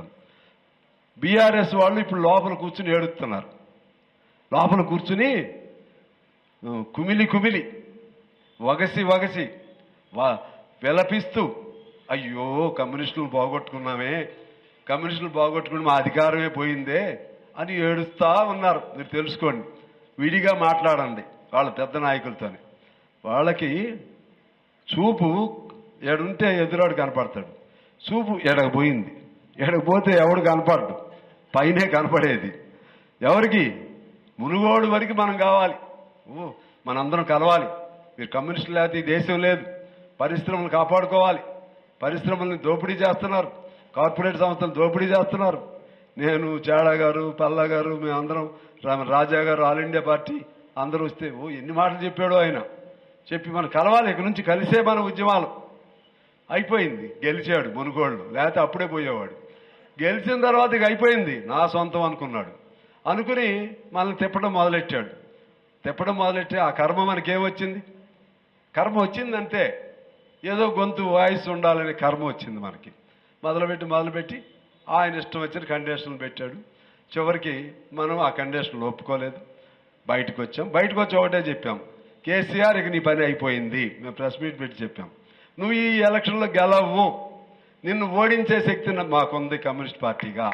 చెప్తాను. బీఆర్ఎస్ వాళ్ళు ఇప్పుడు లోపల కూర్చుని ఏడుస్తున్నారు. లోపల కూర్చుని కుమిలి కుమిలి వగసి వగసి విలపిస్తూ అయ్యో కమ్యూనిస్టులు బాగొట్టుకున్నామే, కమ్యూనిస్టులు బాగొట్టుకుని మా అధికారమే పోయిందే అని ఏడుస్తూ ఉన్నారు. మీరు తెలుసుకోండి, విడిగా మాట్లాడండి వాళ్ళ పెద్ద నాయకులతోని. వాళ్ళకి చూపు ఎడుంటే ఎదురాడు కనపడతాడు, చూపు ఎడకపోయింది. ఎడకపోతే ఎవడు కనపడ్డు, పైనే కనపడేది. ఎవరికి? మునుగోడు వరకు మనం కావాలి, మనందరం కలవాలి. మీరు కమ్యూనిస్టులు లేకపోతే ఈ దేశం లేదు. పరిశ్రమలు కాపాడుకోవాలి. పరిశ్రమల్ని దోపిడీ చేస్తున్నారు, కార్పొరేట్ సంస్థలు దోపిడీ చేస్తున్నారు. నేను, చాడా గారు, పల్లా గారు, మేమందరం, రాజా గారు, ఆల్ ఇండియా పార్టీ అందరూ వస్తే ఎన్ని మాటలు చెప్పాడో ఆయన. చెప్పి మనం కలవాలి, ఇక నుంచి కలిసే మన ఉద్యమాలు. అయిపోయింది, గెలిచాడు మునుగోళ్ళు, లేకపోతే అప్పుడే పోయేవాడు. గెలిచిన తర్వాత ఇక అయిపోయింది, నా సొంతం అనుకున్నాడు. అనుకుని మనల్ని తిప్పడం మొదలెట్టాడు. తిప్పడం మొదలెట్టి ఆ కర్మ మనకేమొచ్చింది? కర్మ వచ్చిందంటే ఏదో గొంతు వాయిస్ ఉండాలనే కర్మ వచ్చింది మనకి. మొదలుపెట్టి ఆయన ఇష్టం వచ్చిన కండిషన్లు పెట్టాడు. చివరికి మనం ఆ కండిషన్లు ఒప్పుకోలేదు, బయటకు వచ్చాం. బయటకు వచ్చి ఒకటే చెప్పాం, కేసీఆర్ ఇక నీ పని అయిపోయింది. మేము ప్రెస్ మీట్ పెట్టి చెప్పాం, నువ్వు ఈ ఎలక్షన్లో గెలవు, నిన్ను ఓడించే శక్తి మాకుంది కమ్యూనిస్ట్ పార్టీగా.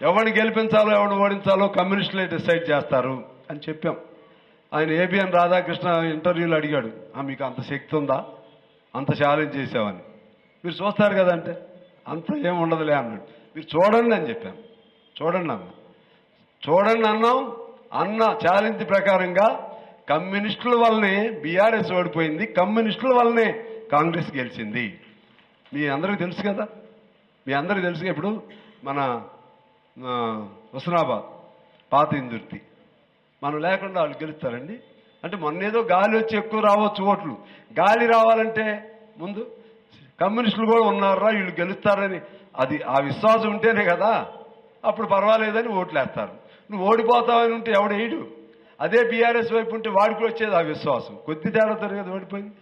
ఎవరిని గెలిపించాలో ఎవరిని ఓడించాలో కమ్యూనిస్టులే డిసైడ్ చేస్తారు అని చెప్పాం. ఆయన ఏబిఎన్ రాధాకృష్ణ ఇంటర్వ్యూలో అడిగాడు, మీకు అంత శక్తి ఉందా, అంత ఛాలెంజ్ చేసావని. మీరు చూస్తారు కదంటే అంత ఏం ఉండదులే అన్నాడు. మీరు చూడండి అని చెప్పాను. చూడండి అన్నాం. అన్న ఛాలెంజ్ ప్రకారంగా కమ్యూనిస్టుల వల్లనే బీఆర్ఎస్ ఓడిపోయింది, కమ్యూనిస్టుల వల్లనే కాంగ్రెస్ గెలిచింది. మీ అందరికీ తెలుసు కదా, ఇప్పుడు మన హుస్నాబాద్, పాత ఇందుర్తి, మనం లేకుండా వాళ్ళు గెలుస్తారండి? అంటే మొన్నేదో గాలి వచ్చి ఎక్కువ రావచ్చు ఓట్లు. గాలి రావాలంటే ముందు కమ్యూనిస్టులు కూడా ఉన్నారా, వీళ్ళు గెలుస్తారని అది ఆ విశ్వాసం ఉంటేనే కదా అప్పుడు పర్వాలేదని ఓట్లు వేస్తారు. నువ్వు ఓడిపోతావని ఉంటే ఎవడు వేయడు. అదే బీఆర్ఎస్ వైపు ఉంటే వాడికి వచ్చేది ఆ విశ్వాసం. కొద్ది తేడాతో కదా ఓడిపోయింది.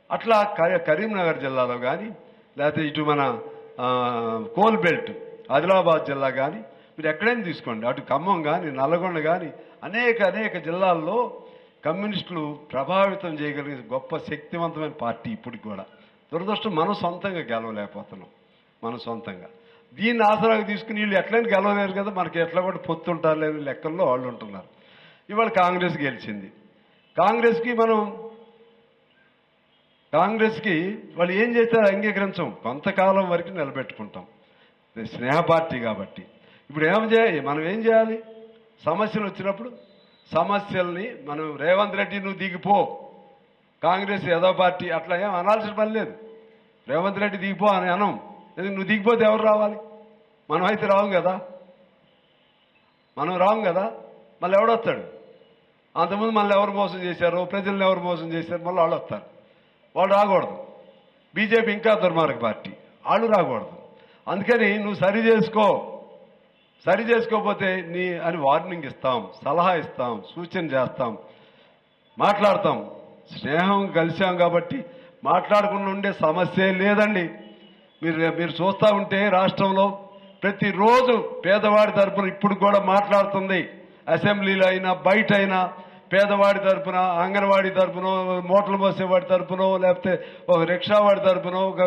అట్లా కరీంనగర్ జిల్లాలో కానీ, లేకపోతే ఇటు మన కోల్ బెల్ట్ ఆదిలాబాద్ జిల్లా కానీ, మీరు ఎక్కడైనా తీసుకోండి, అటు ఖమ్మం కానీ, నల్లగొండ కానీ, అనేక జిల్లాల్లో కమ్యూనిస్టులు ప్రభావితం చేయగలిగే గొప్ప శక్తివంతమైన పార్టీ ఇప్పటికి కూడా. దురదృష్టం మనం సొంతంగా గెలవలేకపోతున్నాం. మనం సొంతంగా దీన్ని ఆసరాగా తీసుకుని వీళ్ళు ఎట్లయినా గెలవలేరు కదా, మనకి ఎట్లా కూడా పొత్తుంటారు లేని లెక్కల్లో వాళ్ళు ఉంటున్నారు. ఇవాళ కాంగ్రెస్ గెలిచింది. కాంగ్రెస్కి వాళ్ళు ఏం చేస్తారో అంగీకరించం, కొంతకాలం వరకు నిలబెట్టుకుంటాం. స్నేహ పార్టీ కాబట్టి. ఇప్పుడు మనం ఏం చేయాలి? సమస్యలు వచ్చినప్పుడు సమస్యల్ని మనం రేవంత్ రెడ్డి నువ్వు దిగిపో, కాంగ్రెస్ ఏదో పార్టీ అట్లా ఏం అనాల్సిన పని లేదు. రేవంత్ రెడ్డి దిగిపో అని అనం. ఎందుకు? నువ్వు దిగిపోతే ఎవరు రావాలి? మనం అయితే రావు కదా, మళ్ళీ ఎవడొస్తాడు? అంతకుముందు మనల్ని ఎవరు మోసం చేశారో, ప్రజల్ని ఎవరు మోసం చేశారు, మళ్ళీ వాళ్ళు వస్తారు. వాళ్ళు రాకూడదు. బీజేపీ ఇంకా దుర్మార్గ పార్టీ, వాళ్ళు రాకూడదు. అందుకని నువ్వు సరి చేసుకోకపోతే అని వార్నింగ్ ఇస్తాం, సలహా ఇస్తాం, సూచన చేస్తాం, మాట్లాడతాం. స్నేహం కలిసాం కాబట్టి మాట్లాడకుండా ఉండే సమస్య లేదండి. మీరు చూస్తూ ఉంటే రాష్ట్రంలో ప్రతిరోజు పేదవాడి తరపున ఇప్పుడు కూడా మాట్లాడుతుంది. అసెంబ్లీలో అయినా బయట అయినా పేదవాడి తరపున, అంగన్వాడీ తరపున, మోటార్లు మోసేవాడి తరపునో, లేకపోతే ఒక రిక్షావాడి తరపునో, ఒక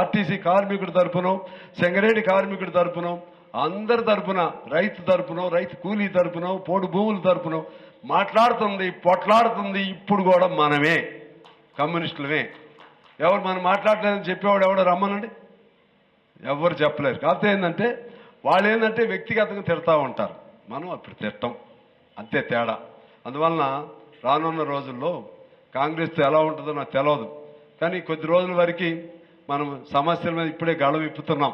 ఆర్టీసీ కార్మికుడి తరపునో, సింగరేణి కార్మికుడి తరపునో, అందరి తరపున, రైతు తరపునో, రైతు కూలీ తరపునో, పోడు భూముల తరపునో మాట్లాడుతుంది, పొట్లాడుతుంది. ఇప్పుడు కూడా మనమే కమ్యూనిస్టులమే. ఎవరు మనం మాట్లాడలేదని చెప్పేవాడు ఎవడో రమ్మనండి, ఎవరు చెప్పలేరు. కాకపోతే ఏంటంటే వాళ్ళు వ్యక్తిగతంగా తిడతా ఉంటారు, మనం అప్పుడు తిట్టం, అంతే తేడా. అందువలన రానున్న రోజుల్లో కాంగ్రెస్తో ఎలా ఉంటుందో నాకు తెలియదు. కానీ కొద్ది రోజుల వరకు మనం సమస్యల మీద ఇప్పుడే గళం విప్పుతున్నాం.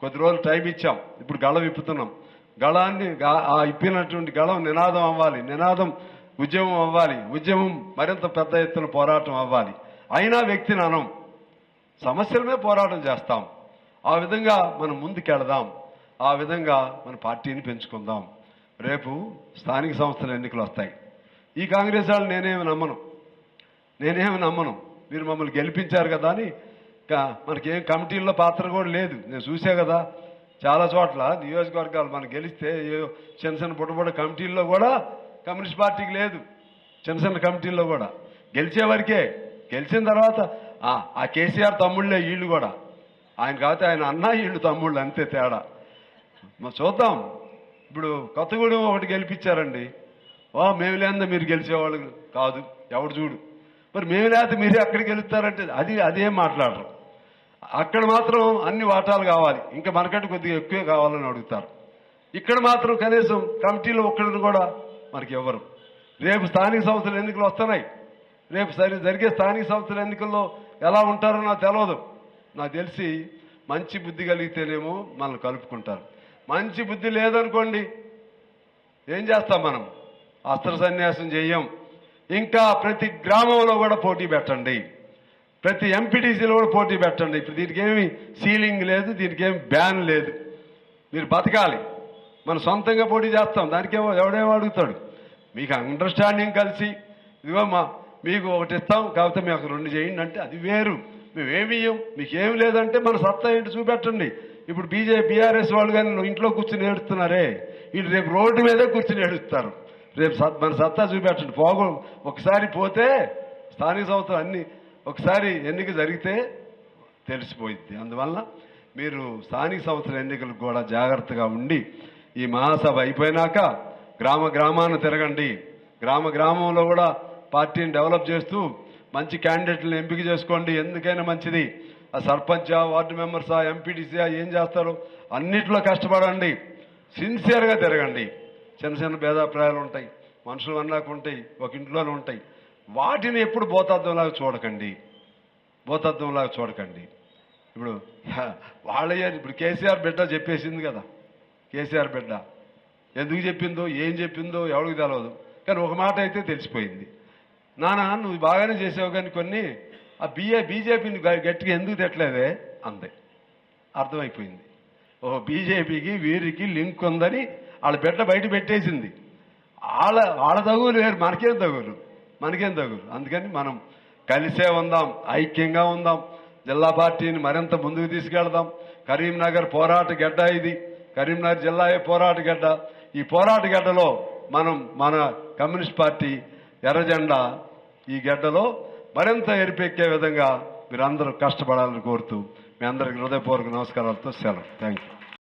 కొద్ది రోజులు టైం ఇచ్చాం, ఇప్పుడు గళం విప్పుతున్నాం. గళాన్ని ఇప్పినటువంటి గళం నినాదం అవ్వాలి, నినాదం ఉద్యమం అవ్వాలి, ఉద్యమం మరింత పెద్ద ఎత్తున పోరాటం అవ్వాలి. అయినా వ్యక్తిని అనం, సమస్యల మీద పోరాటం చేస్తాం. ఆ విధంగా మనం ముందుకెళదాం, ఆ విధంగా మన పార్టీని పెంచుకుందాం. రేపు స్థానిక సంస్థల ఎన్నికలు వస్తాయి. ఈ కాంగ్రెస్ వాళ్ళు నేనేమి నమ్మను. మీరు మమ్మల్ని గెలిపించారు కదా అని మనకేం కమిటీల్లో పాత్ర కూడా లేదు. నేను చూసా కదా, చాలా చోట్ల నియోజకవర్గాలు మనం గెలిస్తే చిన్న చిన్న బుడ్డ కమిటీల్లో కూడా కమ్యూనిస్ట్ పార్టీకి లేదు. చిన్న చిన్న కమిటీల్లో కూడా గెలిచే వరకే. గెలిచిన తర్వాత ఆ కేసీఆర్ తమ్ముళ్ళే వీళ్ళు కూడా. ఆయన కాకపోతే ఆయన అన్న వీళ్ళు తమ్ముళ్ళు, అంతే తేడా. చూద్దాం. ఇప్పుడు కొత్తగూడెం ఒకటి గెలిపించారండి. మేము లేదా మీరు గెలిచేవాళ్ళు కాదు, ఎవడు చూడు. మరి మేము లేకపోతే మీరే అక్కడ గెలుస్తారంటే అదేం మాట్లాడరు. అక్కడ మాత్రం అన్ని వాటాలు కావాలి, ఇంకా మనకంటే కొద్దిగా ఎక్కువే కావాలని అడుగుతారు. ఇక్కడ మాత్రం కనీసం కమిటీలో ఒక్కడిని కూడా మనకి ఇవ్వరు. రేపు స్థానిక సంస్థల ఎన్నికలు వస్తున్నాయి. రేపు జరిగే స్థానిక సంస్థల ఎన్నికల్లో ఎలా ఉంటారో నాకు తెలియదు. నాకు తెలిసి మంచి బుద్ధి కలిగితేనేమో మనల్ని కలుపుకుంటారు. మంచి బుద్ధి లేదనుకోండి ఏం చేస్తాం మనం? అస్త్ర సన్యాసం చెయ్యం. ఇంకా ప్రతి గ్రామంలో కూడా పోటీ పెట్టండి, ప్రతి ఎంపీటీసీలో కూడా పోటీ పెట్టండి. ఇప్పుడు దీనికి ఏమి సీలింగ్ లేదు, దీనికి ఏమి బ్యాన్ లేదు. మీరు బతకాలి. మనం సొంతంగా పోటీ చేస్తాం, దానికేమో ఎవడేమో అడుగుతాడు. మీకు అండర్స్టాండింగ్ కలిసి ఇదిగో మీకు ఒకటి ఇస్తాం కాకపోతే మీకు 2 చేయండి అంటే అది వేరు. మేమేమి ఇయ్యం, మీకేమి లేదంటే మన సత్తా ఏంటి చూపెట్టండి. ఇప్పుడు బీఆర్ఎస్ వాళ్ళు కానీ ఇంట్లో కూర్చుని ఏడుస్తున్నారే, వీళ్ళు రేపు రోడ్డు మీదే కూర్చుని ఏడుస్తారు. రేపు మన సత్తా చూపెట్టండి. ఒకసారి పోతే స్థానిక సంస్థలు అన్నీ ఒకసారి ఎన్నిక జరిగితే తెలిసిపోయింది. అందువల్ల మీరు స్థానిక సంస్థల ఎన్నికలకు కూడా జాగ్రత్తగా ఉండి ఈ మహాసభ అయిపోయినాక గ్రామాన్ని తిరగండి. గ్రామంలో కూడా పార్టీని డెవలప్ చేస్తూ మంచి క్యాండిడేట్లను ఎంపిక చేసుకోండి. ఎందుకైనా మంచిది. ఆ సర్పంచా, వార్డు మెంబర్సా, ఎంపీటీసీ ఏం చేస్తారో అన్నిట్లో కష్టపడండి. సిన్సియర్గా తిరగండి. చిన్న భేదాభిప్రాయాలు ఉంటాయి, మనుషులు అన్నాక ఉంటాయి, ఒక ఇంట్లోనే ఉంటాయి. వాటిని ఎప్పుడు భూతత్వంలాగా చూడకండి. ఇప్పుడు ఇప్పుడు కేసీఆర్ బిడ్డ చెప్పేసింది కదా. కేసీఆర్ బిడ్డ ఎందుకు చెప్పిందో ఏం చెప్పిందో ఎవరికి తెలియదు, కానీ ఒక మాట అయితే తెలిసిపోయింది. నాన్న నువ్వు బాగానే చేసావు కానీ కొన్ని బీజేపీని గట్టిగా ఎందుకు తిట్టలేదే అందే. అర్థమైపోయింది. ఓహో బీజేపీకి వీరికి లింక్ ఉందని వాళ్ళ బిడ్డ బయట పెట్టేసింది. వాళ్ళ తగులు వేరు, మనకేం తగులు. అందుకని మనం కలిసే ఉందాం, ఐక్యంగా ఉందాం. జిల్లా పార్టీని మరింత ముందుకు తీసుకెళ్దాం. కరీంనగర్ పోరాట గడ్డ ఇది. కరీంనగర్ జిల్లాయే పోరాట గడ్డ. ఈ పోరాట గడ్డలో మన కమ్యూనిస్ట్ పార్టీ ఎర్రజెండా ఈ గడ్డలో మరింత ఎరిపెక్కే విధంగా మీరందరూ కష్టపడాలని కోరుతూ మీ అందరికీ హృదయపూర్వక నమస్కారాలతో సెలవు. Thank you.